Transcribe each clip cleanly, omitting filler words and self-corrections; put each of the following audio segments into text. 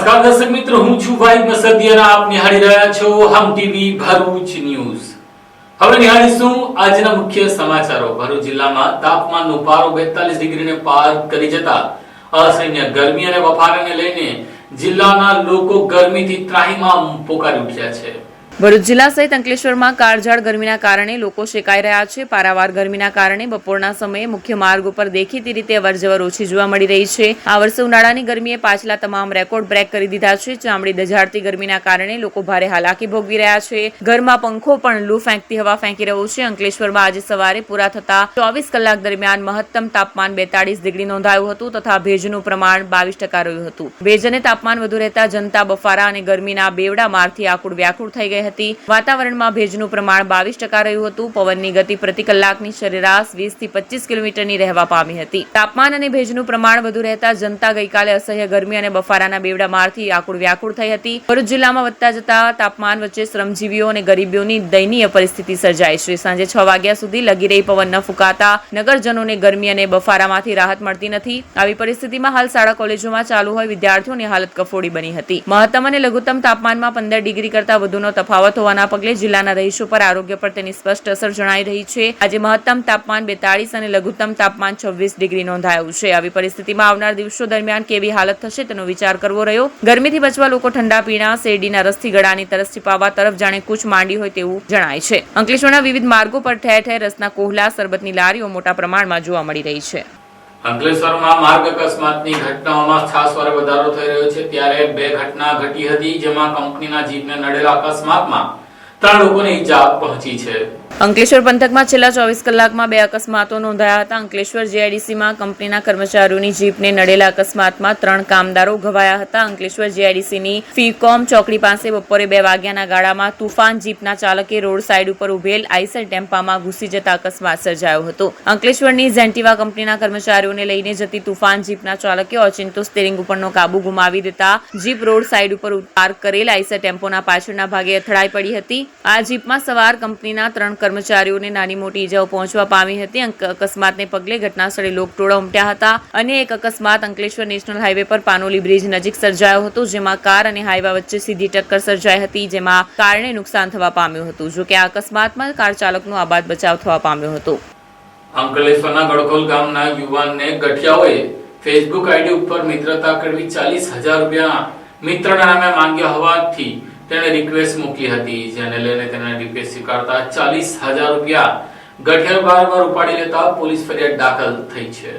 નમસ્કાર દર્શક મિત્રો, હું છું વાહિદ મસદિયા. આપ નિહાળી રહ્યા છો હમ ટીવી ભરૂચ ન્યૂઝ. હવે નિહાળીશું આજના મુખ્ય સમાચારો. ભરૂચ જિલ્લામાં તાપમાનનો પારો 42 ડિગ્રીને પાર કરી જતા અસહ્ય ગરમી અને બફારાને લઈને જિલ્લાના લોકો ગરમીથી ત્રાહિમામ પોકારી ઉઠ્યા છે. ભરૂચ જિલ્લા સહિત અંકલેશ્વરમાં કાળઝાળ ગરમીના કારણે લોકો શેકાઈ રહ્યા છે. પારાવાર ગરમીના કારણે બપોરના સમયે મુખ્ય માર્ગ ઉપર દેખીતી રીતે અવરજવર ઓછી જોવા મળી રહી છે. આ વર્ષે ઉનાળાની ગરમીએ પાછલા તમામ રેકોર્ડ બ્રેક કરી દીધા છે. ચામડી દઝાડતી ગરમીના કારણે લોકો ભારે હાલાકી ભોગવી રહ્યા છે. ઘરમાં પંખો પણ લૂ ફેંકતી હવા ફેંકી રહ્યો છે. અંકલેશ્વરમાં આજે સવારે પૂરા થતા 24 કલાક દરમિયાન મહત્તમ તાપમાન 42 ડિગ્રી નોંધાયું હતું તથા ભેજનું પ્રમાણ 22% રહ્યું હતું. ભેજ અને તાપમાન વધુ રહેતા જનતા બફારા અને ગરમીના બેવડા મારથી આકુડ વ્યાકુળ થઈ ગઈ. વાતાવરણમાં ભેજનું પ્રમાણ 22% રહ્યું હતું. પવનની ગતિ પ્રતિ કલાકની સરેરાશ 20 થી 25 કિલોમીટરની રહેવા પામી હતી. તાપમાન અને ભેજનું પ્રમાણ વધુ રહેતા જનતા ગઈકાલે અસહ્ય ગરમી અને બફારાના બેવડા મારથી આકુડ વ્યાકુળ થઈ હતી. ભરૂચ જિલ્લામાં વધતા જતા તાપમાન વચ્ચે શ્રમજીવીઓ અને ગરીબોની દયનીય પરિસ્થિતિ સર્જાઈ છે. સાંજે 6 વાગ્યા સુધી લગી રહી પવન ન ફૂંકાતા નગરજનોને ગરમી અને બફારામાંથી રાહત મળતી નથી. આવી પરિસ્થિતિમાં હાલ શાળા કોલેજોમાં ચાલુ હોય વિદ્યાર્થીઓની હાલત કફોડી બની હતી. મહત્તમ અને લઘુત્તમ તાપમાનમાં 15 ડિગ્રી કરતા વધુનો તફાવત હોવાના પગલે જિલ્લાના રહીશો પર આરોગ્ય પર તેની સ્પષ્ટ અસર જણાઈ રહી છે. આજે મહત્તમ તાપમાન 42 અને લઘુત્તમ તાપમાન 26 ડિગ્રી નોંધાયું છે. આવી પરિસ્થિતિમાં આવનાર દિવસો દરમિયાન કેવી હાલત થશે તેનો વિચાર કરવો રહ્યો. ગરમીથી બચવા લોકો ઠંડા પીણા, શેરડીના રસથી ગળાની તરસ છીપાવવા તરફ જાણે કૂચ માંડી હોય તેવું જણાય છે. અંકલેશ્વરના વિવિધ માર્ગો પર ઠેર ઠેર રસના કોહલા, શરબતની લારીઓ મોટા પ્રમાણમાં જોવા મળી રહી છે. અંકલેશ્વરમાં માર્ગ અકસ્માતની ઘટનાઓમાં છાસવારે વધારો થઈ રહ્યો છે. ત્યારે 2 ઘટના ઘટી હતી, જેમાં કંપનીના જીપને નડેલા અકસ્માતમાં 3 લોકોને ઈજા પહોંચી છે. અંકલેશ્વર પંથકમાં છેલ્લા 24 કલાકમાં 2 અકસ્માતો નોંધાયા હતા. અંકલેશ્વર જીઆઈડીસીમાં કંપનીના કર્મચારીઓની જીપને નડેલા અકસ્માતમાં 3 કામદારો ઘવાયા હતા. અંકલેશ્વર જીઆઈડીસીની ફીકોમ ચોકડી પાસે બપોરે 2 વાગ્યાના ગાળામાં તુફાન જીપના ચાલકે રોડ સાઈડ ઉપર ઉભેલ આઈસર ટેમ્પામાં ઘૂસી જતા અકસ્માત સર્જાયો હતો. અંકલેશ્વરની ઝેન્ટિવા કંપનીના કર્મચારીઓને લઈને જતી તુફાન જીપના ચાલકે ઓચિંતો સ્ટીરિંગ ઉપરનો કાબુ ગુમાવી દેતા જીપ રોડ સાઈડ ઉપર પાર્ક કરેલ આઈસર ટેમ્પોના પાછળના ભાગે અથડાઈ પડી હતી. આ જીપમાં સવાર કંપનીના 3 કર્મચારીઓને નાની મોટી ઈજાઓ પહોંચવા પામી હતી. અકસ્માતને પગલે ઘટનાસ્થળે લોકટોળા ઉમટ્યા હતા. અન્ય એક અકસ્માત અંકલેશ્વર નેશનલ હાઈવે પર પાનોલી બ્રિજ નજીક સર્જાયો હતો, જેમાં કાર અને હાઈવા વચ્ચે સીધી ટક્કર સર્જાઈ હતી, જેમાં કારને નુકસાન થવા પામ્યું હતું. જોકે આ અકસ્માતમાં કાર ચાલકનો આબાદ બચાવ થવા પામ્યો હતો. અંકલેશ્વરના ગડખોલ ગામના યુવાનને ગઠિયાઓએ ફેસબુક આઈડી ઉપર મિત્રતા કરવી 40,000 રૂપિયા મિત્રના નામે માંગ્યા હોવાથી તેણે રિક્વેસ્ટ મોકલી હતી, જેને લઈને તેણે રિક્વેસ્ટ સ્વીકારતા 40,000 રૂપિયા ગઠિયાઓ બારવાર ઉપાડી લેતા પોલીસ ફરિયાદ દાખલ થઈ છે.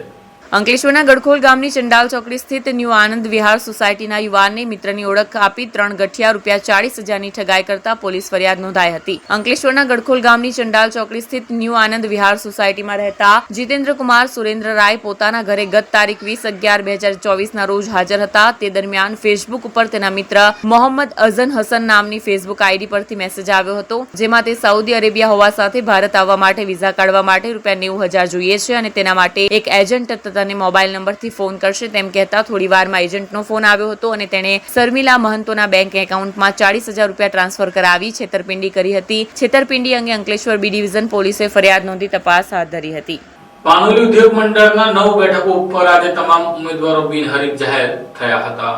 અંકલેશ્વરના ગડખોલ ગામની ચંડાલ ચોકડી સ્થિત ન્યૂ આનંદ વિહાર સોસાયટીના યુવાનને મિત્રની ઓળખ આપી 3 ગઠિયા રૂપિયા 40,000ની ઠગાઈ કરતા પોલીસ ફરિયાદ નોંધાઈ હતી. અંકલેશ્વરના ગડખોલ ગામની ચંડાલ ચોકડી સ્થિત ન્યૂ આનંદ વિહાર સોસાયટીમાં રહેતા જીતેન્દ્ર કુમાર સુરેન્દ્ર રાય પોતાના ઘરે ગત તારીખ 20/11/2024 ના રોજ હાજર હતા. તે દરમિયાન ફેસબુક ઉપર તેના મિત્ર મોહમ્મદ અઝન હસન નામની ફેસબુક આઈડી પરથી મેસેજ આવ્યો હતો, જેમાં તે સાઉદી અરેબિયા હોવા સાથે ભારત આવવા માટે વિઝા કાઢવા માટે ₹90,000 જોઈએ છે અને તેના માટે એક એજન્ટ અને મોબાઈલ નંબરથી ફોન કરશે તેમ કહેતા થોડી વારમાં એજન્ટનો ફોન આવ્યો હતો અને તેણે શર્મિલા મહંતોના બેંક એકાઉન્ટમાં 40,000 રૂપિયા ટ્રાન્સફર કરાવી છેતરપિંડી કરી હતી. છેતરપિંડી અંગે અંકલેશ્વર બી ડિવિઝન પોલીસે ફરિયાદ નોંધી તપાસ હાથ ધરી હતી. પાનોલી ઉદ્યોગ મંડળના 9 બેઠકો ઉપર આજે તમામ ઉમેદવારો બિનહરીફ જાહેર થયા હતા.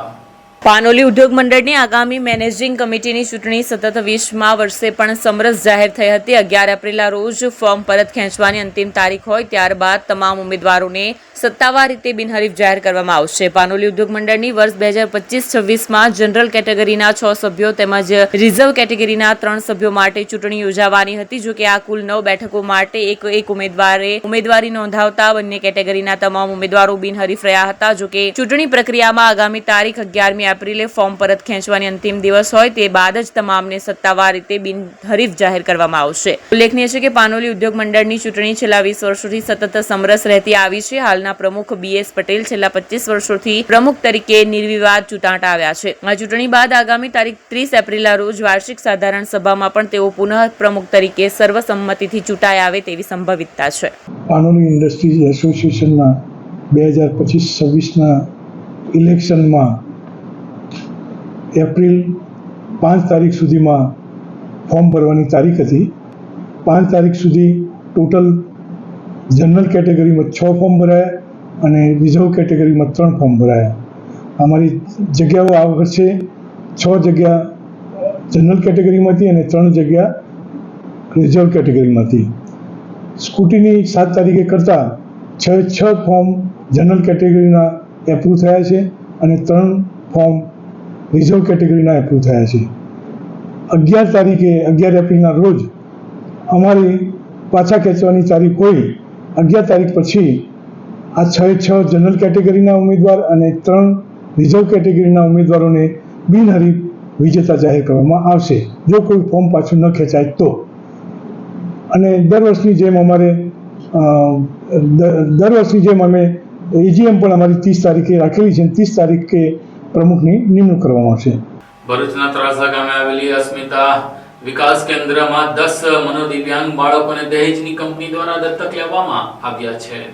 પાનોલી ઉદ્યોગ મંડળની આગામી મેનેજિંગ કમિટીની ચૂંટણી સતત 20મા વર્ષે પણ સમરસ જાહેર થઈ હતી. 11 એપ્રિલના રોજ ફોર્મ પરત ખેંચવાની અંતિમ તારીખ હોય ત્યારબાદ તમામ ઉમેદવારોને સત્તાવાર રીતે બિનહરીફ જાહેર કરવામાં આવશે. પાનોલી ઉદ્યોગ મંડળની વર્ષ 2025-26માં જનરલ કેટેગરીના 6 સભ્યો તેમજ રિઝર્વ કેટેગરીના 3 સભ્યો માટે ચૂંટણી યોજાવાની હતી. જોકે આ કુલ 9 બેઠકો માટે એક ઉમેદવારે ઉમેદવારી નોંધાવતા બંને કેટેગરીના તમામ ઉમેદવારો બિનહરીફ રહ્યા હતા. જોકે ચૂંટણી પ્રક્રિયામાં આગામી તારીખ 11મી એપ્રિલે ફોર્મ પરત ખેંચવાની અંતિમ દિવસ હોય તે બાદ જ તમામને સત્તાવાર રીતે બિનહરીફ જાહેર કરવામાં આવશે. ઉલ્લેખનીય છે કે પાનોલી ઉદ્યોગ મંડળની ચૂંટણી છેલ્લા 20 વર્ષોથી સતત સમરસ રહેતી આવી છે. હાલના પ્રમુખ BS પટેલ છેલ્લા 25 વર્ષોથી પ્રમુખ તરીકે નિર્વિવાદ ચૂંટાતા આવ્યા છે. આ ચૂંટણી બાદ આગામી તારીખ 30 એપ્રિલના રોજ વાર્ષિક સાધારણ સભામાં પણ તેઓ પુનઃ પ્રમુખ તરીકે સર્વસંમતિથી ચૂંટાઈ આવે તેવી સંભવિતતા છે. પાનોલી ઇન્ડસ્ટ્રીઝ એસોસિએશનના 2025-26ના ઇલેક્શનમાં એપ્રિલ 5 તારીખ સુધીમાં ફોર્મ ભરવાની તારીખ હતી. 5 તારીખ સુધી ટોટલ જનરલ કેટેગરીમાં 6 ફોર્મ ભરાયા અને રિઝર્વ કેટેગરીમાં 3 ફોર્મ ભરાયા. અમારી જગ્યાઓ આ વર્ષે 6 જગ્યા જનરલ કેટેગરીમાંથી અને 3 જગ્યા રિઝર્વ કેટેગરીમાંથી. સ્કૂટીની 7 તારીખે કરતાં 6 ફોર્મ જનરલ કેટેગરીના એપ્રૂવ થયા છે અને 3 ફોર્મ રિઝર્વ કેટેગરીના એપ્રૂવ થયા છે. 11 તારીખે 11 એપ્રિલના રોજ અમારી પાછા ખેંચવાની તારીખ હોય 11 તારીખ પછી આ 6 જનરલ કેટેગરીના ઉમેદવાર અને 3 રિઝર્વ કેટેગરીના ઉમેદવારોને બિનહરીફ વિજેતા જાહેર કરવામાં આવશે જો કોઈ ફોર્મ પાછું ન ખેંચાય તો. અને દર વર્ષની જેમ અમે એજીએમ પણ અમારી 30 તારીખે રાખેલી છે. 30 તારીખે પ્રમુખની નિમણૂક કરવામાં આવશે. ભરૂચના ત્રાસા ગામે આવેલી અસ્મિતા વિકાસ કેન્દ્રમાં 10 મનોદિવ્યાંગ બાળકોને દહેજની કંપની દ્વારા દત્તક લેવામાં આવ્યા છે.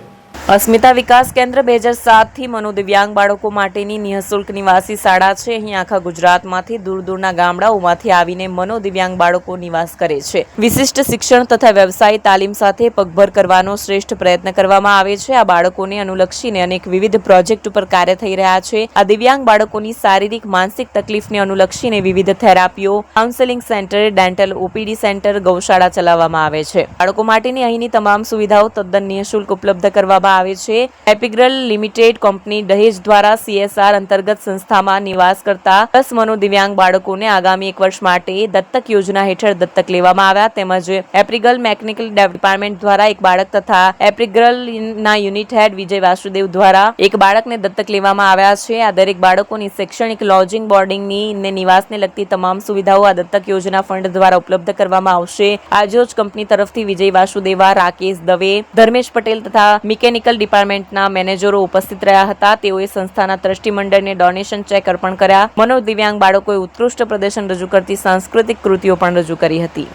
અસ્મિતા વિકાસ કેન્દ્ર 2007 થી મનોદિવ્યાંગ બાળકો માટેની નિઃશુલ્ક નિવાસી શાળા છે. અહીં આખા ગુજરાતમાંથી દૂર દૂરના ગામડાઓમાંથી આવીને મનોદિવ્યાંગ બાળકો નિવાસ કરે છે. વિશિષ્ટ શિક્ષણ તથા વ્યવસાય તાલીમ સાથે પગભર કરવાનો શ્રેષ્ઠ પ્રયત્ન કરવામાં આવે છે. આ બાળકોને અનુલક્ષીને અનેક વિવિધ પ્રોજેક્ટ ઉપર કાર્ય થઈ રહ્યા છે. આ દિવ્યાંગ બાળકોની શારીરિક માનસિક તકલીફને અનુલક્ષીને વિવિધ થેરાપીઓ, counselling centre, dental OPD centre, ગૌશાળા ચલાવવામાં આવે છે. બાળકો માટેની અહીંની તમામ સુવિધાઓ તદ્દન નિઃશુલ્ક ઉપલબ્ધ કરવામાં આવે છે. એપિગ્રલ લિમિટેડ કંપની દહેજ દ્વારા CSR અંતર્ગત સંસ્થામાં નિવાસ કરતા 10 મનોદિવ્યાંગ બાળકોને આગામી 1 વર્ષ માટે દત્તક યોજના હેઠળ દત્તક લેવામાં આવ્યા. તેમજ એપ્રિગલ મેકેનિકલ ડિપાર્ટમેન્ટ દ્વારા એક બાળક તથા એપ્રિગલના યુનિટ હેડ વિજય વાસુદેવ દ્વારા એક બાળકને દત્તક લેવામાં આવ્યા છે. આ દરેક બાળકોની શૈક્ષણિક, લોજિંગ, બોર્ડિંગની ને નિવાસને લગતી તમામ સુવિધાઓ આ દત્તક યોજના ફંડ દ્વારા ઉપલબ્ધ કરવામાં આવશે. આજોજ કંપની તરફથી વિજય વાસુદેવા, રાકેશ દવે, ધર્મેશ પટેલ તથા મિકેનિકલ ડિપાર્ટમેન્ટના મેનેજરો ઉપસ્થિત રહ્યા હતા. તેઓએ સંસ્થાના ટ્રસ્ટી મંડળને ડોનેશન ચેક અર્પણ કર્યા. મનોદિવ્યાંગ બાળકોએ ઉત્કૃષ્ટ પ્રદર્શન રજૂ કરતી સાંસ્કૃતિક કૃતિઓ પણ રજૂ કરી હતી.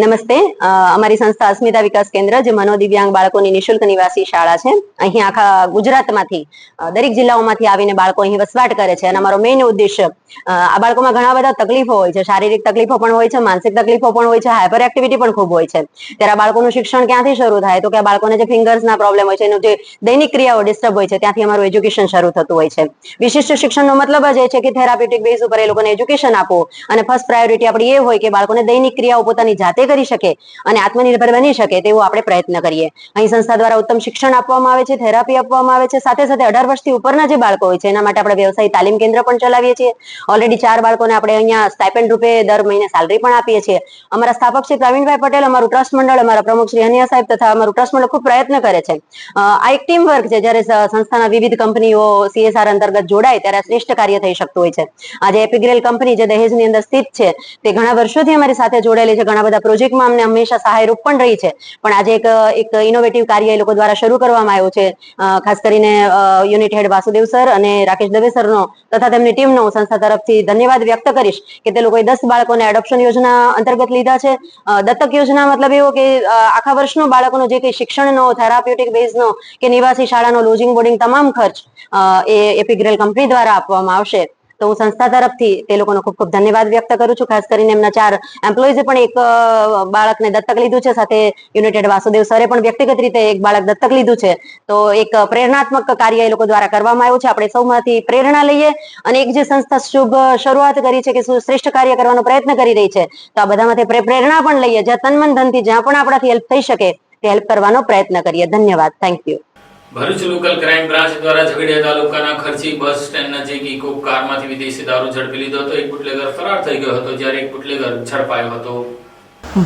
નમસ્તે. અમારી સંસ્થા અસ્મિતા વિકાસ કેન્દ્ર જે મનોદિવ્યાંગ બાળકોની નિઃશુલ્ક નિવાસી શાળા છે. અહીં આખા ગુજરાતમાંથી દરેક જિલ્લાઓમાંથી આવીને બાળકો અહીં વસવાટ કરે છે અને અમારો મેઇન ઉદ્દેશ્ય આ બાળકોમાં ઘણા બધા તકલીફો હોય છે. શારીરિક તકલીફો પણ હોય છે, માનસિક તકલીફો પણ હોય છે, હાઇપર એક્ટિવિટી પણ ખૂબ હોય છે. ત્યારે આ બાળકોનું શિક્ષણ ક્યાંથી શરૂ થાય તો કે આ બાળકોને જે ફિંગર્સના પ્રોબ્લેમ હોય છે, એનું જે દૈનિક ક્રિયાઓ ડિસ્ટર્બ હોય છે, ત્યાંથી અમારું એજ્યુકેશન શરૂ થતું હોય છે. વિશિષ્ટ શિક્ષણનો મતલબ જ એ છે કે થેરાપ્યુટિક બેઝ ઉપર એ લોકોને એજ્યુકેશન આપો અને ફર્સ્ટ પ્રાયોરિટી આપણી એ હોય કે બાળકોને દૈનિક ક્રિયાઓ પોતાની જાતે કરી શકે અને આત્મનિર્ભર બની શકે તેવો આપણે પ્રયત્ન કરીએ. અહીં સંસ્થા દ્વારા ઉત્તમ શિક્ષણ આપવામાં આવે છે, થેરાપી આપવામાં આવે છે. સાથે સાથે 18 વર્ષથી ઉપરના જે બાળકો હોય છે એના માટે આપણે વ્યવસાય તાલીમ કેન્દ્ર પણ ચલાવીએ છીએ. ઓલરેડી 4 બાળકોને આપણે અહીંયા સ્ટાઇપેન્ડ રૂપે દર મહિને સેલરી પણ આપીએ છીએ. અમારા સ્થાપક શ્રી પ્રવીણભાઈ પટેલ, અમારું ટ્રસ્ટ મંડળ, અમારા પ્રમુખ શ્રી હનિયા સાહેબ તથા અમારું ટ્રસ્ટ મંડળ ખૂબ પ્રયત્ન કરે છે. આ એક ટીમ વર્ક છે. જ્યારે સંસ્થાના વિવિધ કંપનીઓ CSR અંતર્ગત જોડાય ત્યારે શ્રેષ્ઠ કાર્ય થઈ શકતું હોય છે. આજે એપિગ્રેલ કંપની જે દહેજની અંદર સ્થિત છે તે ઘણા વર્ષોથી અમારી સાથે જોડાયેલી છે. ઘણા બધા પ્રોજેક્ટમાં અમને હંમેશા સહાયરૂપ પણ રહી છે. પણ આજે એક ઇનોવેટિવ કાર્ય એ લોકો દ્વારા શરૂ કરવામાં આવ્યું છે. ખાસ કરીને યુનિટ હેડ વાસુદેવ સર અને રાકેશ દવે સરનો તથા તેમની ટીમનો સંસ્થા તરફથી ધન્યવાદ વ્યક્ત કરીશ કે તે લોકોએ 10 બાળકોને એડોપ્શન યોજના અંતર્ગત લીધા છે. દત્તક યોજના મતલબ એવો કે આખા વર્ષનો બાળકોનો જે કંઈ શિક્ષણનો, થેરાપ્યુટિક બેઝનો કે નિવાસી શાળાનો લોજિંગ, બોર્ડિંગ તમામ ખર્ચ એ એપિગ્રેલ કંપની દ્વારા આપવામાં આવશે. તો હું સંસ્થા તરફથી તે લોકોનો ખૂબ ખૂબ ધન્યવાદ વ્યક્ત કરું છું. ખાસ કરીને એમના 4 એમ્પ્લોઈઝે પણ એક બાળકને દત્તક લીધું છે. સાથે યુનિટેડ વાસુદેવ સરે પણ વ્યક્તિગત રીતે એક બાળક દત્તક લીધું છે. તો એક પ્રેરણાત્મક કાર્ય એ લોકો દ્વારા કરવામાં આવ્યું છે. આપણે સૌમાંથી પ્રેરણા લઈએ અને એક જે સંસ્થા શુભ શરૂઆત કરી છે કે શ્રેષ્ઠ કાર્ય કરવાનો પ્રયત્ન કરી રહી છે, તો આ બધામાંથી પ્રેરણા પણ લઈએ. જ્યાં તન મન ધનથી જ્યાં પણ આપણાથી હેલ્પ થઈ શકે તે હેલ્પ કરવાનો પ્રયત્ન કરીએ. ધન્યવાદ. Thank you. Bharuch local crime branch દ્વારા ઝઘડિયા તાલુકાના ખર્ચી બસ સ્ટેન્ડ નજીક ઇકો કારમાંથી વિદેશી દારૂ ઝડપી લીધો હતો. એક બુટલેગર ફરાર થઈ ગયો હતો જ્યારે એક બુટલેગર ઝડપાયો હતો.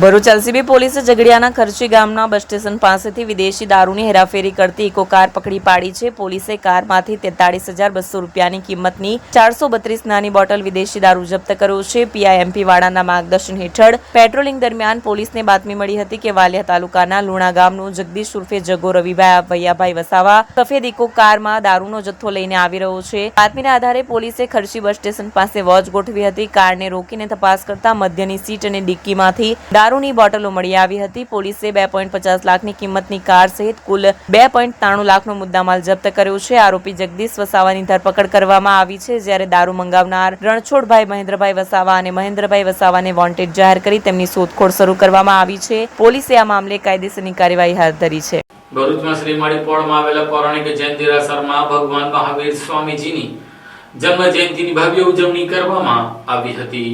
ભરૂચ LCB પોલીસે ઝઘડિયાના ખર્ચી ગામના બસ સ્ટેશન પાસેથી વિદેશી દારૂની હેરાફેરી કરતી ઇકો કાર પકડી પાડી છે. પોલીસે કારમાંથી 43,200 રૂપિયાની કિંમતની 432 નાની બોટલ વિદેશી દારૂ જપ્ત કર્યો છે. PIMP વાળાના માર્ગદર્શન હેઠળ પેટ્રોલિંગ દરમિયાન પોલીસને બાતમી મળી હતી કે વાલિયા તાલુકાના લુણા ગામનું જગદીશ ઉર્ફે જગો રવિભાઈ વૈયાભાઈ વસાવા સફેદ ઇકો કારમાં દારૂનો જથ્થો લઈને આવી રહ્યો છે. બાતમીના આધારે પોલીસે ખર્ચી બસ સ્ટેશન પાસે વોચ ગોઠવી હતી. કારને રોકીને તપાસ કરતા મધ્યની સીટ અને ડિક્કીમાંથી દારૂની બોટલો મળી આવી હતી. પોલીસે 2.50 લાખની કિંમતની કાર સહિત કુલ 2.93 લાખનો મુદ્દામાલ જપ્ત કર્યો છે. આરોપી જગદીશ વસાવાની ધરપકડ કરવામાં આવી છે. જ્યારે દારૂ મંગાવનાર રણછોડભાઈ મહેન્દ્રભાઈ વસાવા અને મહેન્દ્રભાઈ વસાવાને વોન્ટેડ જાહેર કરી તેમની શોધખોળ શરૂ કરવામાં આવી છે. પોલીસે આ મામલે કાયદેસરની કાર્યવાહી હાથ ધરી છે. ભરૂચમાં શ્રીમાળી પોળમાં આવેલા પૌરાણિક જૈન દેરાસરમાં ભગવાન મહાવીર સ્વામીજીની જન્મ જયંતિની ભવ્ય ઉજવણી કરવામાં આવી હતી.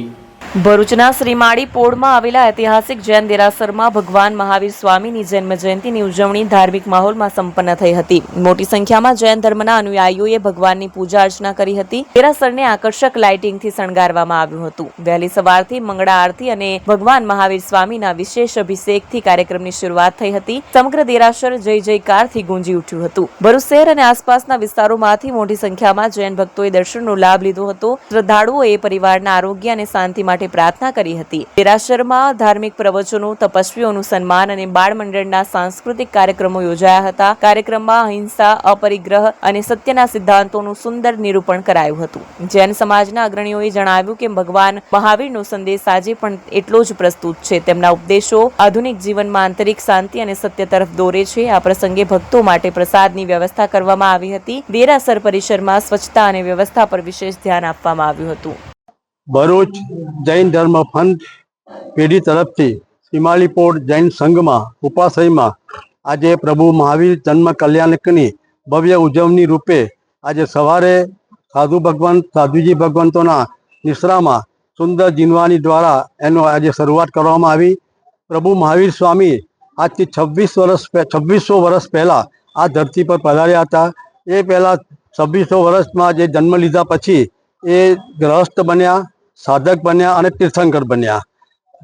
ભરૂચના શ્રીમાળી પોળમાં આવેલા ઐતિહાસિક જૈન દેરાસરમાં ભગવાન મહાવીર સ્વામીની જન્મ જયંતિની ઉજવણી ધાર્મિક માહોલમાં સંપન્ન થઈ હતી. મોટી સંખ્યામાં જૈન ધર્મના અનુયાયીઓએ ભગવાનની પૂજા અર્ચના કરી હતી. દેરાસરને આકર્ષક લાઇટિંગથી શણગારવામાં આવ્યું હતું. વહેલી સવારથી મંગળા આરતી અને ભગવાન મહાવીર સ્વામીના વિશેષ અભિષેકથી કાર્યક્રમની શરૂઆત થઈ હતી. સમગ્ર દેરાસર જય જયકારથી ગુંજી ઉઠ્યું હતું. ભરૂચ શહેર અને આસપાસના વિસ્તારોમાંથી મોટી સંખ્યામાં જૈન ભક્તોએ દર્શનનો લાભ લીધો હતો. શ્રદ્ધાળુઓએ પરિવારના આરોગ્ય અને શાંતિ માટે પ્રાર્થના કરી હતી. દેરાસરમાં ધાર્મિક પ્રવચનો, તપસ્વીઓનું સન્માન અને બાળ મંડળના સાંસ્કૃતિક કાર્યક્રમો યોજાયા હતા. કાર્યક્રમમાં અહિંસા, અપરિગ્રહ અને સત્યના સિદ્ધાંતોનું સુંદર નિરૂપણ કરાયું હતું. જૈન સમાજના અગ્રણીઓએ જણાવ્યું કે ભગવાન મહાવીરનો સંદેશ આજે પણ એટલો જ પ્રસ્તુત છે. તેમના ઉપદેશો આધુનિક જીવનમાં આંતરિક શાંતિ અને સત્ય તરફ દોરે છે. આ પ્રસંગે ભક્તો માટે પ્રસાદની વ્યવસ્થા કરવામાં આવી હતી. દેરાસર પરિસરમાં સ્વચ્છતા અને વ્યવસ્થા પર વિશેષ ધ્યાન આપવામાં આવ્યું હતું. ભરૂચ જૈન ધર્મ ફંડ પેઢી તરફથી સીમાલીપોળ જૈન સંઘમાં ઉપાશ્રયમાં આજે પ્રભુ મહાવીર જન્મ કલ્યાણકની ભવ્ય ઉજવણી રૂપે આજે સવારે સાધુજી ભગવંતોના નિશ્રામાં સુંદર જીનવાની દ્વારા એનો આજે શરૂઆત કરવામાં આવી. પ્રભુ મહાવીર સ્વામી આજથી 2600 વર્ષ પહેલાં આ ધરતી પર પધાર્યા હતા. એ પહેલાં 2600 વર્ષમાં જે જન્મ લીધા પછી એ ગ્રહસ્થ બન્યા, સાધક બન્યા અને તીર્થંકર બન્યા.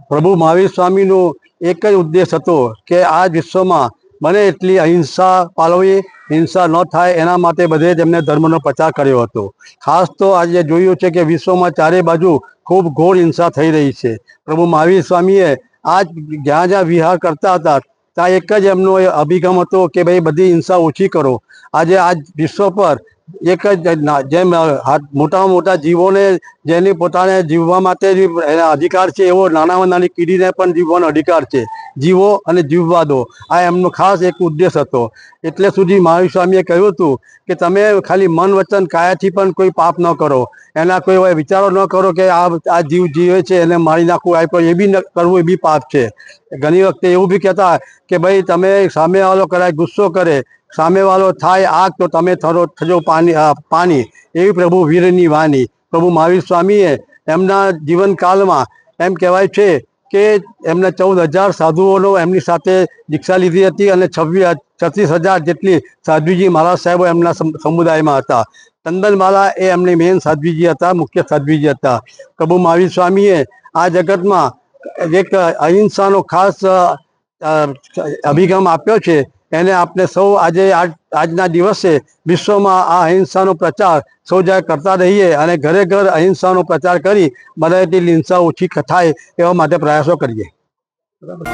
પ્રભુ મહાવીર સ્વામીનો એક જ ઉદ્દેશ હતો કે આ વિશ્વમાં બને એટલી અહિંસા પાળવી, હિંસા ન થાય એના માટે બધે જ એમને ધર્મનો પ્રચાર કર્યો હતો. ખાસ તો આજે જોયું છે કે વિશ્વમાં ચારે બાજુ ખૂબ ઘોર હિંસા થઈ રહી છે. પ્રભુ મહાવીર સ્વામીએ આજ જ્યાં જ્યાં વિહાર કરતા હતા ત્યાં એક જ એમનો અભિગમ હતો કે ભાઈ બધી હિંસા ઓછી કરો. આજે આજ વિશ્વ પર એક જ જેમ મોટામાં મોટા જીવોને જેની પોતાને જીવવા માટે અધિકાર છે એવો નાનામાં નાની કીડીને પણ જીવવાનો અધિકાર છે. જીવો અને જીવવા દો, આ એમનો ખાસ એક ઉદ્દેશ હતો. એટલે સુધી મહાવીર સ્વામીએ કહ્યું હતું કે તમે ખાલી મન વચન કાયાથી પણ કોઈ પાપ ન કરો, એના કોઈ વિચારો ન કરો કે આ જીવ જીવે છે એને મારી નાખવું, એ બી કરવું એ બી પાપ છે. ઘણી વખતે એવું બી કહેતા કે ભાઈ તમે સામેવાળો કદાચ ગુસ્સો કરે, સામેવાળો થાય આગ તો તમે થજો પાણી, એવી પ્રભુ વીરની વાણી. પ્રભુ મહાવીર સ્વામીએ એમના જીવનકાળમાં એમ કહેવાય છે કે એમને 14,000 સાધુઓનો એમની સાથે દીક્ષા લીધી હતી અને 36,000 જેટલી સાધ્વીજી મહારાજ સાહેબો એમના સમુદાયમાં હતા. ચંદનમાલા એ એમની મેન સાધ્વીજી હતા, મુખ્ય સાધ્વીજી હતા. પ્રભુ મહાવીર સ્વામીએ આ જગતમાં એક અહિંસાનો ખાસ અભિગમ આપ્યો છે. એને આપણે સૌ આજે આજના દિવસે વિશ્વમાં આ અહિંસાનો પ્રચાર સૌ જગ્યાએ કરતા રહીએ અને ઘરે ઘર અહિંસાનો પ્રચાર કરી બને તેટલી હિંસા ઓછી થાય એવા માટે પ્રયાસો કરીએ. બરાબર.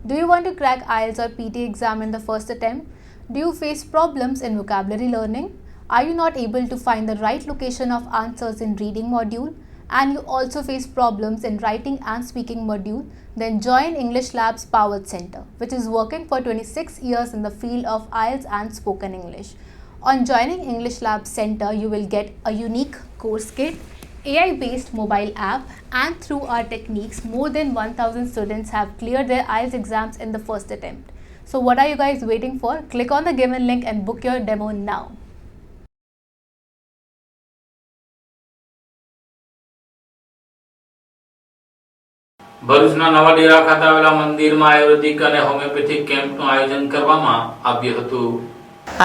Do you want to crack IELTS or PT exam in the first attempt? Do you face problems in vocabulary learning? Are you not able to find the right location of answers in reading module? And you also face problems in writing and speaking module? Then join English Lab's Powered Center, which is working for 26 years in the field of IELTS and spoken English. On joining English Lab Center, you will get a unique course kit, AI-based mobile app, and through our techniques, more than 1,000 students have cleared their IELTS exams in the first attempt. So what are you guys waiting for? Click on the given link and book your demo now. ભરૂચના નવા ડેરા ખાતે આવેલા મંદિરમાં આયુર્વેદિક અને homeopathic કેમ્પનું આયોજન કરવામાં આવ્યું હતું.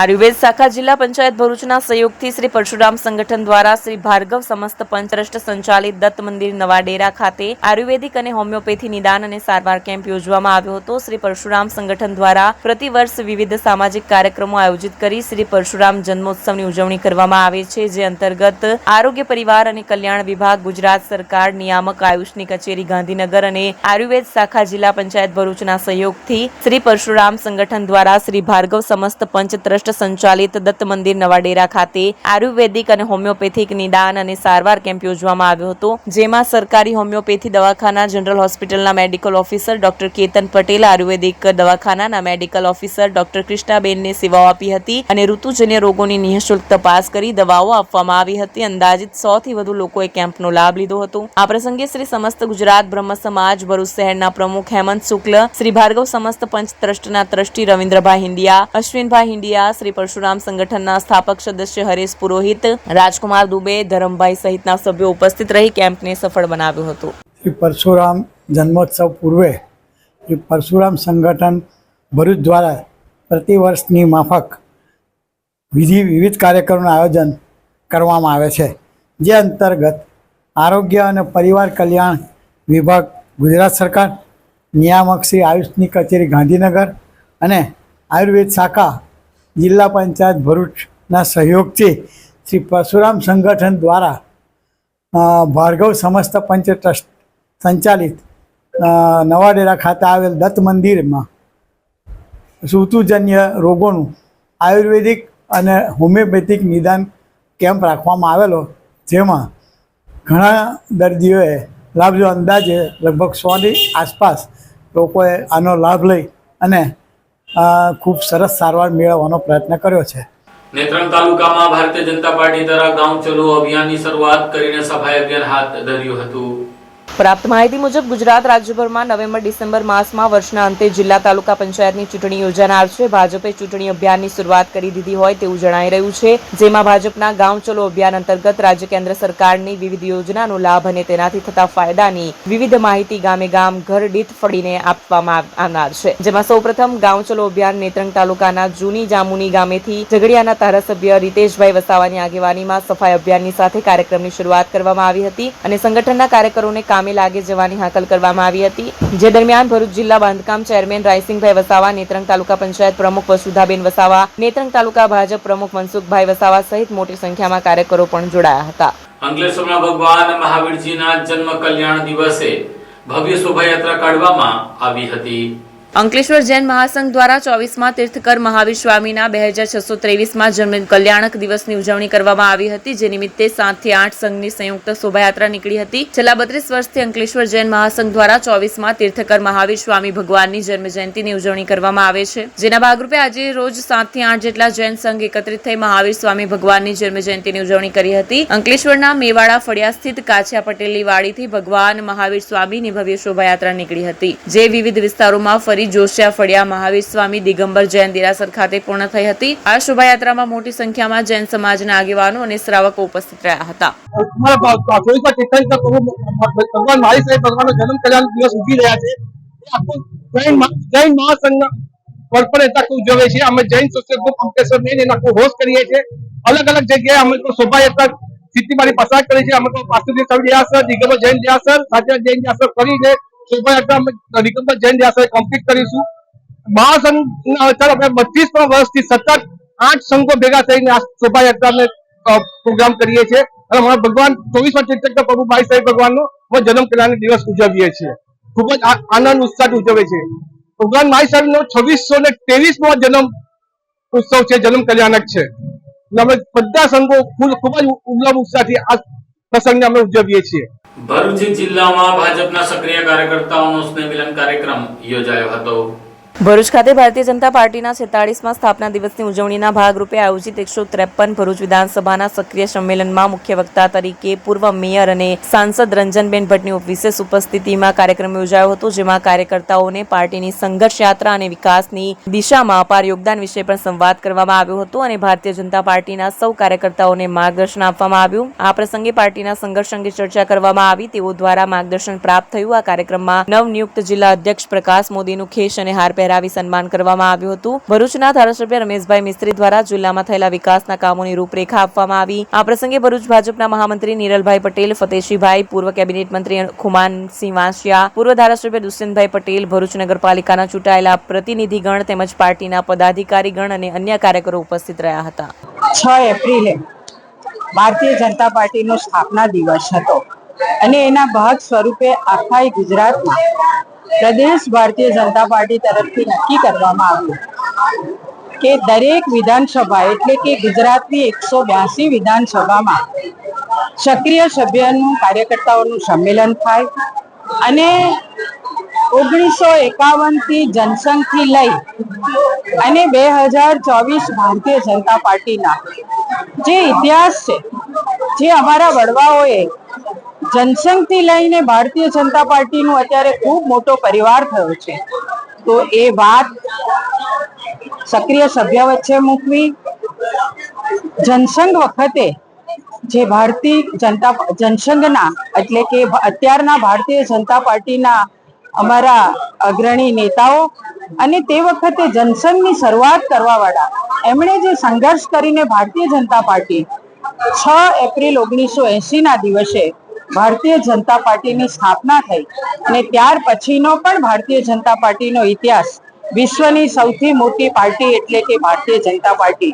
આયુર્વેદ શાખા જિલ્લા પંચાયત ભરૂચના સહયોગથી શ્રી પરશુરામ સંગઠન દ્વારા શ્રી ભાર્ગવ સમસ્ત પંચ ટ્રસ્ટ સંચાલિત દત્ત મંદિર નવા ડેરા ખાતે આયુર્વેદિક અને હોમિયોપેથી નિદાન અને સારવાર કેમ્પ યોજવામાં આવ્યો હતો. શ્રી પરશુરામ સંગઠન દ્વારા પ્રતિવર્ષ વિવિધ સામાજિક કાર્યક્રમો આયોજિત કરી શ્રી પરશુરામ જન્મોત્સવની ઉજવણી કરવામાં આવે છે, જે અંતર્ગત આરોગ્ય પરિવાર અને કલ્યાણ વિભાગ, ગુજરાત સરકાર, નિયામક આયુષની કચેરી ગાંધીનગર અને આયુર્વેદ શાખા જિલ્લા પંચાયત ભરૂચના સહયોગથી શ્રી પરશુરામ સંગઠન દ્વારા શ્રી ભાર્ગવ સમસ્ત પંચ ટ્રસ્ટ સંચાલિત દત્ત મંદિર નવા ડેરા ખાતે આયુર્વેદિક અને હોમિયોપેથિક નિદાન અને સારવાર કેમ્પ યોજવામાં આવ્યો હતો, જેમાં સરકારી હોમિયોપેથી દવાખાના જનરલ હોસ્પિટલના medical officer doctor Ketan Patel, Ayurvedic દવાખાનાના મેડિકલ ઓફિસર ડોક્ટર કૃષ્ણાબેનને સેવાઓ આપી હતી અને ઋતુજન્ય રોગોની નિઃશુલ્ક તપાસ કરી દવાઓ આપવામાં આવી હતી. અંદાજિત 100 થી વધુ લોકોએ કેમ્પનો લાભ લીધો હતો. આ પ્રસંગે શ્રી સમસ્ત ગુજરાત બ્રહ્મ સમાજ ભરૂચ શહેરના પ્રમુખ હેમંત શુક્લ, શ્રી ભાર્ગવ સમસ્ત પંચ ટ્રસ્ટના ટ્રસ્ટી રવિન્દ્રભાઈ હિંડિયા, અશ્વિનભાઈ હિંડિયા, શ્રી પરશુરામ સંગઠનના સ્થાપક સદસ્ય હરેશ પુરોહિત, રાજકુમાર દુબે, ધરમભાઈ સહિતના સભ્યો ઉપસ્થિત રહી કેમ્પને સફળ બનાવ્યો હતો. શ્રી પરશુરામ જન્મોત્સવ પૂર્વે શ્રી પરશુરામ સંગઠન ભરૂચ દ્વારા પ્રતિવર્ષની માફક વિવિધ કાર્યક્રમોનું આયોજન કરવામાં આવે છે, જે અંતર્ગત આરોગ્ય અને પરિવાર કલ્યાણ વિભાગ, ગુજરાત સરકાર, નિયામક શ્રી આયુષની કચેરી ગાંધીનગર અને આયુર્વેદ શાખા જિલ્લા પંચાયત ભરૂચના સહયોગથી શ્રી પરશુરામ સંગઠન દ્વારા ભાર્ગવ સમસ્ત પંચ ટ્રસ્ટ સંચાલિત નવા ડેરા ખાતે આવેલ દત્ત મંદિરમાં ઋતુજન્ય રોગોનું આયુર્વેદિક અને હોમિયોપેથિક નિદાન કેમ્પ રાખવામાં આવેલો, જેમાં ઘણા દર્દીઓએ લાભ લીધો. અંદાજે લગભગ 100ની આસપાસ લોકોએ આનો લાભ લઈ અને ખૂબ સરસ સારવાર મેળવવાનો પ્રયત્ન કર્યો છે. નેત્રંગ તાલુકામાં ભારતીય જનતા પાર્ટી દ્વારા ગાંવ ચલો અભિયાનની શરૂઆત કરીને સફાઈ અભિયાન હાથ ધર્યું હતું. પ્રાપ્ત માહિતી મુજબ ગુજરાત રાજ્યભરમાં નવેમ્બર-ડિસેમ્બર માસમાં વર્ષના અંતે જિલ્લા તાલુકા પંચાયતની ચૂંટણી યોજાનાર છે. ભાજપે ચૂંટણી અભિયાનની શરૂઆત કરી દીધી હોય તેવું જણાઈ રહ્યું છે, જેમાં ભાજપના ગાંવ ચલો અભિયાન અંતર્ગત રાજ્ય કેન્દ્ર સરકારની વિવિધ યોજનાનો લાભ અને તેનાથી થતા ફાયદાની વિવિધ માહિતી ગામે ગામ ઘર દીઠ ફળીને આપવામાં આવનાર છે. જેમાં સૌપ્રથમ ગાંવ ચલો અભિયાન નેત્રંગ તાલુકાના જૂની જામુની ગામેથી ઝઘડિયાના ધારાસભ્ય રીતેશભાઈ વસાવાની આગેવાનીમાં સફાઈ અભિયાનની સાથે કાર્યક્રમની શરૂઆત કરવામાં આવી હતી અને સંગઠનના કાર્યકરોને કામે લાગે જવાની હાકલ કરવામાં આવી હતી. જે દરમિયાન ભરૂચ જિલ્લા બાંધકામ ચેરમેન રાયસિંગભાઈ વસાવા, નેત્રંગ તાલુકા પંચાયત પ્રમુખ વસુધાબેન વસાવા, નેત્રંગ તાલુકા ભાજપ પ્રમુખ મનસુખભાઈ વસાવા સહિત મોટી સંખ્યામાં કાર્યકરો પણ જોડાયા હતા. અંકલેશ્વરમાં ભગવાન મહાવીરજીના જન્મ કલ્યાણ દિવસે ભવ્ય શોભાયાત્રા કાઢવામાં આવી હતી. અંકલેશ્વર જૈન મહાસંઘ દ્વારા 24મા તીર્થકર મહાવીર સ્વામીના 2623માં જન્મ કલ્યાણક દિવસની ઉજવણી કરવામાં આવી હતી, જે નિમિત્તે 7 થી 8 સંઘની સંયુક્ત શોભાયાત્રા નીકળી હતી. છેલ્લા 32 વર્ષથી અંકલેશ્વર જૈન મહાસંઘ દ્વારા 24મા તીર્થકર મહાવીર સ્વામી ભગવાનની જન્મ જયંતિની ઉજવણી કરવામાં આવે છે, જેના ભાગરૂપે આજે રોજ 7 થી 8 જેટલા જૈન સંઘ એકત્રિત થઈ મહાવીર સ્વામી ભગવાનની જન્મ જયંતિની ઉજવણી કરી હતી. અંકલેશ્વરના મેવાડા ફળિયા સ્થિત કાછિયા પટેલની વાડીથી ભગવાન મહાવીર સ્વામીની ભવ્ય શોભાયાત્રા નીકળી હતી, જે વિવિધ વિસ્તારોમાં ફરી જોશિયા ફળિયા મહાવીર સ્વામી દિગંબર જૈન દેરાસર ખાતે પૂર્ણ થઈ હતી. આ શોભાયાત્રામાં મોટી સંખ્યામાં જૈન સમાજના આગેવાનો અને શ્રાવકો ઉપસ્થિત રહ્યા હતા. ભગવાન મહાવીર સાહેબ ભગવાનનો જન્મ કલ્યાણ દિવસ ઉજવી રહ્યા છે. જૈન મહાસંઘ કોર્પોરેટ ઉજવે છે. અમે જૈન સોશિયલ ગ્રુપ અંકલેશ્વર મેન એના હોસ્ટ કરીએ છીએ. અલગ અલગ જગ્યાએ અમે શોભાયાત્રા સિટીમાંથી પસાર કરી છે. અમે પાસુદી સ્વામી દેરાસર, દિગંબર જૈન દેરાસર, સાચા જૈન દેરાસર કરીને શોભાયાત્રા દિગંબર જૈન દેરાસર કમ્પ્લીટ કરીશું. મહાસંઘના અમે 32 વર્ષથી સતત 8 સંઘો ભેગા થઈને આ શોભાયાત્રાને પ્રોગ્રામ કરીએ છીએ અને અમારા ભગવાન 24મા તીર્થંકર પ્રભુ ભાઈ સાહેબ ભગવાનનો જન્મ કલ્યાણ દિવસ ઉજવીએ છીએ. ખૂબ જ આનંદ ઉત્સાહથી ઉજવે છે. ભગવાન માઈ સાહેબનો 2623મો જન્મ ઉત્સવ છે, જન્મ કલ્યાણક છે. અમે બધા સંઘો ખૂબ જ ઉલ્લાસ ઉત્સાહથી આ પ્રસંગને અમે ઉજવીએ છીએ. ભરૂચ જિલ્લામાં ભાજપના સક્રિય કાર્યકર્તાઓનો સ્નેહ મિલન કાર્યક્રમ યોજાયો હતો. ભરૂચ ખાતે ભારતીય જનતા પાર્ટીના 46મા સ્થાપના દિવસની ઉજવણીના ભાગરૂપે આયોજિત 153 ભરૂચ વિધાનસભાના સક્રિય સંમેલનમાં મુખ્ય વક્તા તરીકે પૂર્વ મેયર અને સાંસદ રંજનબેન ભટ્ટની વિશેષ ઉપસ્થિતિમાં કાર્યક્રમ યોજાયો હતો, જેમાં કાર્યકર્તાઓને પાર્ટીની સંઘર્ષ યાત્રા અને વિકાસની દિશામાં અપાર યોગદાન વિશે પણ સંવાદ કરવામાં આવ્યો હતો અને ભારતીય જનતા પાર્ટીના સૌ કાર્યકર્તાઓને માર્ગદર્શન આપવામાં આવ્યું. આ પ્રસંગે પાર્ટીના સંઘર્ષ અંગે ચર્ચા કરવામાં આવી. તેઓ દ્વારા માર્ગદર્શન પ્રાપ્ત થયું. આ કાર્યક્રમમાં નવનિયુક્ત જિલ્લા અધ્યક્ષ પ્રકાશ મોદીનું ખેસ અને હાર પહેરાવી સન્માન કરવામાં આવ્યું હતું. ભરૂચના ધારાસભ્ય રમેશભાઈ મિસ્ત્રી દ્વારા જિલ્લામાં થયેલા વિકાસના કામોની રૂપરેખા આપવામાં આવી. આ પ્રસંગે ભરૂચ ભાજપના મહામંત્રી નીરલભાઈ પટેલ, ફતેશીભાઈ, પૂર્વ કેબિનેટ મંત્રી ખુમાનસિંહ વાંસિયા, પૂર્વ ધારાસભ્ય દુષ્યંતભાઈ પટેલ, ભરૂચ નગરપાલિકાના ચૂંટાયેલા પ્રતિનિધિગણ તેમજ પાર્ટીના પદાધિકારીગણ અને અન્ય કાર્યકરો ઉપસ્થિત રહ્યા હતા. 6 એપ્રિલે ભારતીય જનતા પાર્ટીનો સ્થાપના દિવસ હતો અને એના ભાગ સ્વરૂપે આખા ગુજરાતમાં પ્રદેશ ભારતીય જનતા પાર્ટી તરફથી નક્કી કરવામાં આવ્યું કે દરેક વિધાનસભા એટલે કે ગુજરાતની 182 વિધાનસભામાં સક્રિય સભ્યનું કાર્યકર્તાઓનું સંમેલન થાય અને 1951 થી જનસંઘથી લઈ અને 2024 ભારતીય જનતા પાર્ટીના જે ઇતિહાસ છે, જે અમારા વડવાઓએ જનસંઘથી લઈને ભારતીય જનતા પાર્ટીનું અત્યારે ખૂબ મોટો પરિવાર થયો છે, તો એ વાત સક્રિય સભ્ય વચ્ચે મૂકવી, જનસંઘ વખતે જે જનસંઘના એટલે કે અત્યારના ભારતીય જનતા પાર્ટીના અમારા અગ્રણી નેતાઓ અને તે વખતે જનસંઘની શરૂઆત કરવા વાળા એમણે જે સંઘર્ષ કરીને ભારતીય જનતા પાર્ટી 6 એપ્રિલ 1980ના દિવસે ભારતીય જનતા પાર્ટીની સ્થાપના થઈ અને ત્યાર પછીનો પણ ભારતીય જનતા પાર્ટીનો ઇતિહાસ, વિશ્વની સૌથી મોટી પાર્ટી એટલે કે ભારતીય જનતા પાર્ટી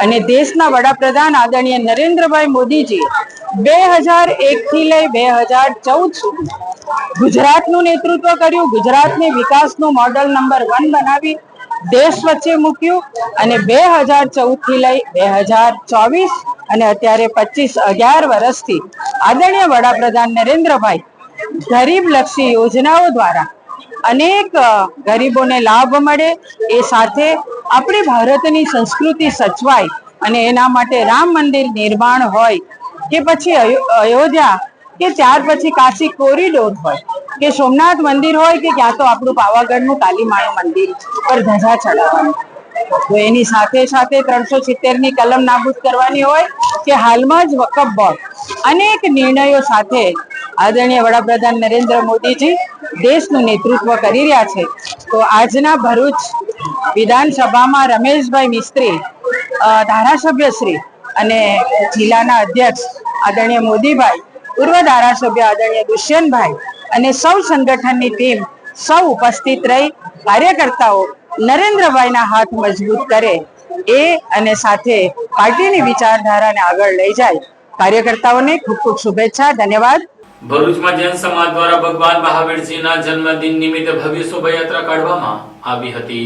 અને દેશના વડાપ્રધાન આદરણીય નરેન્દ્રભાઈ મોદીજી 2001 થી લઈ 2014 સુધી ગુજરાતનું નેતૃત્વ કર્યું. ગુજરાતને વિકાસનું મોડલ નંબર 1 બનાવી દેશ વચ્ચે મૂક્યું અને 2014 થી લઈ 2024 અને અત્યારે 11 વર્ષથી આદરણીય વડાપ્રધાન નરેન્દ્રભાઈ ગરીબલક્ષી યોજનાઓ દ્વારા અનેક ગરીબોને લાભ મળે, એ સાથે આપણી ભારતની સંસ્કૃતિ સચવાય અને એના માટે રામ મંદિર નિર્માણ હોય કે પછી અયોધ્યા કે ત્યાર પછી કાશી કોરિડોર હોય કે સોમનાથ મંદિર હોય કે ક્યાં તો આપણું પાવાગઢનું કાલીમાનું મંદિર પર ધજા ચડાવવાની, તો એની સાથે સાથે 370ની કલમ નાબૂદ કરવાની હોય કે હાલમાં જ વકફ બોર્ડ અનેક નિર્ણયો સાથે આદરણીય વડાપ્રધાન નરેન્દ્ર મોદીજી દેશનું નેતૃત્વ કરી રહ્યા છે. તો આજના ભરૂચ વિધાનસભામાં રમેશભાઈ મિસ્ત્રી, ધારાસભ્ય શ્રી અને જિલ્લાના અધ્યક્ષ આદરણીય મોદીભાઈ, પૂર્વ ધારાસભ્ય આદરણીય દુષ્યંતભાઈ અને સૌ સંગઠનની ટીમ સૌ ઉપસ્થિત રહી કાર્યકર્તાઓ નરેન્દ્રભાઈના હાથ મજબૂત કરે એ અને સાથે પાર્ટીની વિચારધારાને આગળ લઈ જાય. કાર્યકર્તાઓને ખૂબ ખૂબ શુભેચ્છા. ધન્યવાદ. ભરૂચમાં જૈન સમાજ દ્વારા ભગવાન મહાવીરજીના જન્મદિન નિમિત્તે ભવ્ય શોભાયાત્રા કાઢવામાં આવી હતી.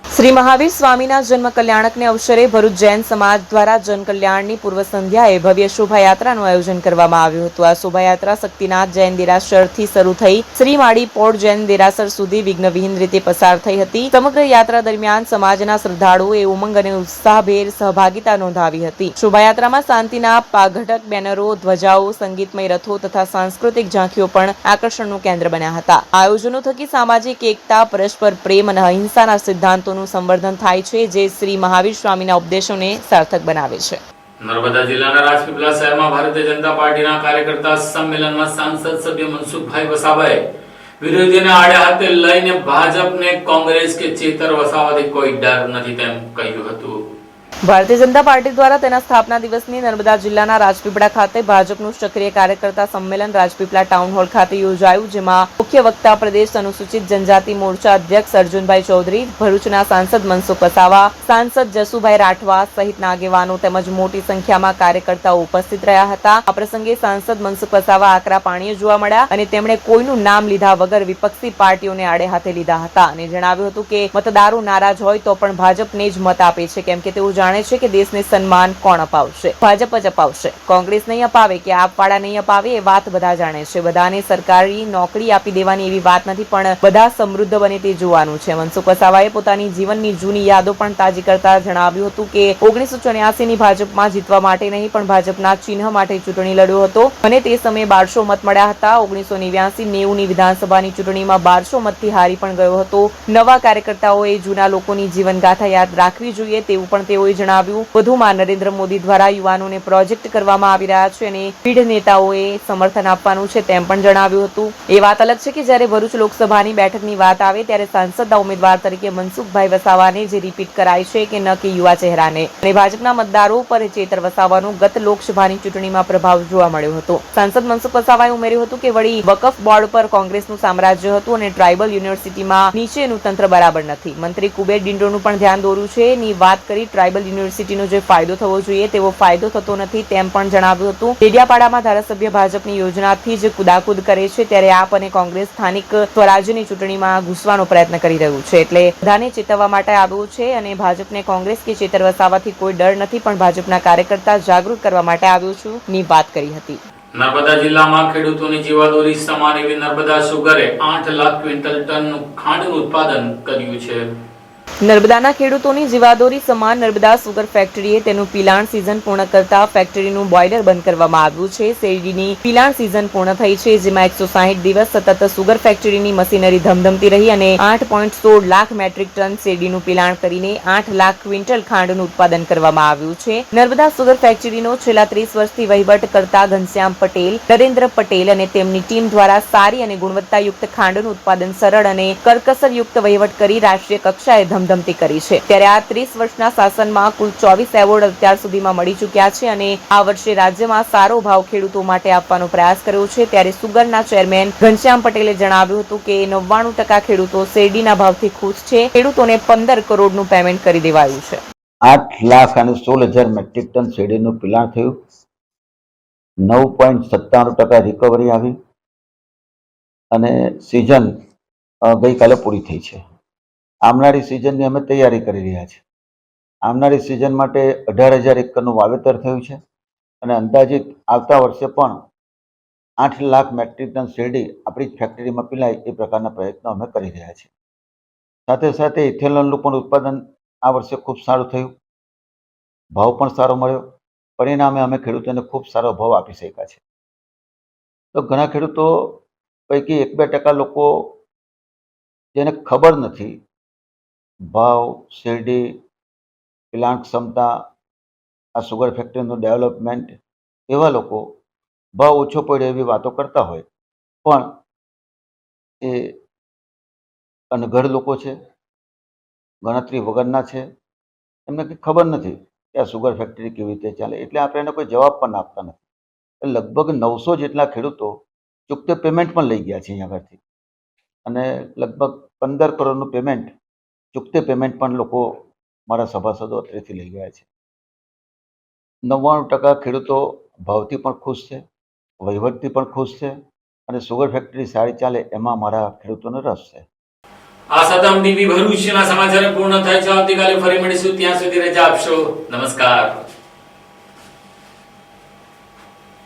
શ્રી મહાવીર સ્વામીના જન્મ કલ્યાણકને અવસરે ભરૂચ જૈન સમાજ દ્વારા જન કલ્યાણની પૂર્વ સંધ્યાએ ભવ્ય શોભાયાત્રાનું આયોજન કરવામાં આવ્યું હતું. આ શોભાયાત્રા શક્તિનાથ જૈન દેરાસરથી શરૂ થઈ શ્રી માળી પોળ જૈન દેરાસર સુધી વિઘ્નવિહીન રીતે પસાર થઈ હતી. સમગ્ર યાત્રા દરમિયાન સમાજના શ્રદ્ધાળુઓએ ઉમંગ અને ઉત્સાહભેર સહભાગિતા નોંધાવી હતી. શોભાયાત્રામાં શાંતિના પાઘટક બેનરો, ધ્વજાઓ, સંગીતમય રથો તથા સાંસ્કૃતિક ઝાંખીઓ પણ આકર્ષણનું કેન્દ્ર બન્યા હતા. આયોજનો થકી સામાજિક એકતા, પરસ્પર પ્રેમ અને અહિંસાના સિદ્ધાંતોનું સંવર્ધન થાય છે, જે શ્રી મહાવીર સ્વામીના ઉપદેશોને સાર્થક બનાવે છે. નર્મદા જિલ્લાના રાજપીપળા શહેરમાં ભારતીય જનતા પાર્ટીના કાર્યકર્તા સંમેલનમાં સાંસદ સભ્ય મનસુખભાઈ વસાવાએ વિરોધીઓને આડે હાથે લઈને ભાજપને કોંગ્રેસ કે ચેતર વસાવાથી કોઈ ડર નથી તેમ કહ્યું હતું. ભારતીય જનતા પાર્ટી દ્વારા તેના સ્થાપના દિવસની નર્મદા જિલ્લાના રાજપીપળા ખાતે ભાજપનું સક્રિય કાર્યકર્તા સંમેલન રાજપીપળા ટાઉન હોલ ખાતે યોજાયું, જેમાં મુખ્ય વક્તા પ્રદેશ અનુસૂચિત જનજાતિ મોરચા અધ્યક્ષ અર્જુનભાઈ ચૌધરી, ભરૂચના સાંસદ મનસુખ વસાવા, સાંસદ જસુભાઈ રાઠવા સહિતના આગેવાનો તેમજ મોટી સંખ્યામાં કાર્યકર્તાઓ ઉપસ્થિત રહ્યા હતા. આ પ્રસંગે સાંસદ મનસુખ વસાવા આકરા પાણીએ જોવા મળ્યા અને તેમણે કોઈનું નામ લીધા વગર વિપક્ષી પાર્ટીઓને આડે હાથે લીધા હતા અને જણાવ્યું હતું કે મતદારો નારાજ હોય તો પણ ભાજપને જ મત આપે છે, કેમ કે તેઓ જાણે છે કે દેશને સન્માન કોણ અપાવશે? ભાજપ જ અપાવશે. કોંગ્રેસ નહીં અપાવે કે આપવાળા નહીં અપાવે એ વાત બધા જાણે છે. બધાને સરકારી નોકરી આપી દેવાની એવી વાત નથી, પણ બધા સમૃદ્ધ બને તે જોવાનું છે. મનસુખ વસાવાએ પોતાની જીવનની જૂની યાદો પણ તાજી કરતા જણાવ્યું હતું કે 1984 ની ભાજપમાં જીતવા માટે નહીં પણ ભાજપના ચિહ્ન માટે ચૂંટણી લડ્યો હતો અને તે સમયે 1200 મત મળ્યા હતા. 1989-90 ની વિધાનસભાની ચૂંટણીમાં 1200 મતથી હારી પણ ગયો હતો. નવા કાર્યકર્તાઓએ જૂના લોકોની જીવનગાથા યાદ રાખવી જોઈએ તેવું પણ તેઓએ જણાવ્યું. વધુમાં નરેન્દ્ર મોદી દ્વારા યુવાનોને પ્રોજેક્ટ કરવામાં આવી રહ્યા છે અને પીઢ નેતાઓએ સમર્થન આપવાનું છે તેમ પણ જણાવ્યું હતું. એ વાત અલગ છે કે જ્યારે ભરૂચ લોકસભાની બેઠકની વાત આવે ત્યારે સાંસદના ઉમેદવાર તરીકે મનસુખભાઈ વસાવાને જે રિપીટ કરાય છે કે ન કે યુવા ચહેરાને, અને ભાજપના મતદારો પર ચેતર વસાવાનો ગત લોકસભાની ચૂંટણીમાં પ્રભાવ જોવા મળ્યો હતો. સાંસદ મનસુખ વસાવાએ ઉમેર્યું હતું કે વળી વકફ બોર્ડ પર કોંગ્રેસનું સામ્રાજ્ય હતું અને ટ્રાઇબલ યુનિવર્સિટીમાં નીચેનું તંત્ર બરાબર નથી. મંત્રી કુબેર ડિંડોનું પણ ધ્યાન દોર્યું છે ની વાત કરી. ટ્રાઇબલ યુનિવર્સિટીનો જે ફાયદો થવો જોઈએ તેવો ફાયદો થતો નથી તેમ પણ જણાવ્યું હતું. ડેડિયાપાડામાં ધારાસભ્ય ભાજપની યોજનાથી જ કુદાકુદ કરે છે, ત્યારે આપ અને કોંગ્રેસ સ્થાનિક સ્વરાજ્યની ચૂંટણીમાં ઘૂસવાનો પ્રયત્ન કરી રહ્યું છે. એટલે બધાને ચેતવવા માટે આવ્યું છે અને ભાજપને કોંગ્રેસ કે ચેતર વસાવાથી કોઈ ડર નથી, પણ ભાજપના કાર્યકર્તા જાગૃત કરવા માટે આવ્યું છું ની વાત કરી હતી. નર્મદા જિલ્લામાં ખેડૂતોની જીવાદોરી સમાન એવી નર્મદા સુગરે 8 લાખ ક્વિન્ટલ ટન ખાંડનું ઉત્પાદન કર્યું છે. નર્મદાના ખેડૂતોની જીવાદોરી સમાન નર્મદા સુગર ફેક્ટરીએ તેનું પિલાણ સિઝન પૂર્ણ કરતા ફેક્ટરીનું બોઇલર બંધ કરવામાં આવ્યું છે. શેરડીની પિલાણ સિઝન પૂર્ણ થઈ છે, જેમાં 160 દિવસ સતત સુગર ફેક્ટરીની મશીનરી ધમધમતી રહી અને 8.16 લાખ મેટ્રિક ટન શેરડીનું પિલાણ કરીને 8 લાખ ક્વિન્ટલ ખાંડનું ઉત્પાદન કરવામાં આવ્યું છે. નર્મદા સુગર ફેક્ટરીનો છેલ્લા 30 વર્ષથી વહીવટ કરતા ઘનશ્યામ પટેલ, નરેન્દ્ર પટેલ અને તેમની ટીમ દ્વારા સારી અને ગુણવત્તાયુક્ત ખાંડનું ઉત્પાદન સરળ અને કરકસરયુક્ત વહીવટ કરી રાષ્ટ્રીય કક્ષાએ ધમધમતી કરી છે. ત્યારે આ 30 વર્ષના શાસનમાં કુલ 24 એવોર્ડ અત્યાર સુધીમાં મળી ચૂક્યા છે અને આ વર્ષે રાજ્યમાં સારો ભાવ ખેડૂતો માટે આપવાનો પ્રયાસ કર્યો છે. ત્યારે સુગરના ચેરમેન ઘનશ્યામ પટેલે જણાવ્યું હતું કે 99% ખેડૂતો શેરડીના ભાવથી ખુશ છે. ખેડૂતોને 15 કરોડનું પેમેન્ટ કરી દેવાયું છે. 8,16,000 મેટ્રિક ટન શેરડીનું પિલાણ થયું, 9.97% રિકવરી આવી અને સિઝન ગઈકાલે પૂરી થઈ છે. આવનારી સિઝનની અમે તૈયારી કરી રહ્યા છીએ. આવનારી સિઝન માટે 18,000 એકરનું વાવેતર થયું છે અને અંદાજિત આવતા વર્ષે પણ 8 લાખ મેટ્રિક ટન શેરડી આપણી જ ફેક્ટરીમાં પીલાય એ પ્રકારના પ્રયત્નો અમે કરી રહ્યા છીએ. સાથે સાથે ઇથેનોલનું પણ ઉત્પાદન આ વર્ષે ખૂબ સારું થયું, ભાવ પણ સારો મળ્યો. પરિણામે અમે ખેડૂતોને ખૂબ સારો ભાવ આપી શક્યા છે. તો ઘણા ખેડૂતો પૈકી 1-2% લોકો જેને ખબર નથી ભાવ, શેરડી, પિલાણ ક્ષમતા, આ સુગર ફેક્ટરીનું ડેવલપમેન્ટ, એવા લોકો ભાવ ઓછો પડ્યો એવી વાતો કરતા હોય, પણ એ અનગઢ લોકો છે, ગણતરી વગરના છે. એમને કંઈ ખબર નથી કે આ સુગર ફેક્ટરી કેવી રીતે ચાલે, એટલે આપણે એને કોઈ જવાબ પણ આપતા નથી. લગભગ 900 જેટલા ખેડૂતો ચૂકતે પેમેન્ટ પણ લઈ ગયા છે અહીંયા આગળથી અને લગભગ 15 કરોડનું પેમેન્ટ, ચૂકતે પેમેન્ટ પણ લોકો મારા સભાસદો અત્રેથી લઈ ગયા છે. 99% ખેડૂતો ભાવથી પણ ખુશ છે, વહીવટથી પણ ખુશ છે અને સુગર ફેક્ટરી સારી ચાલે એમાં મારા ખેડૂતોને રસ છે. આ સાથે ટીવી ભરૂચના સમાચાર પૂર્ણ થાય છે. આવતીકાલે ફરી મળીશું, ત્યાં સુધી રજા આપશો. નમસ્કાર.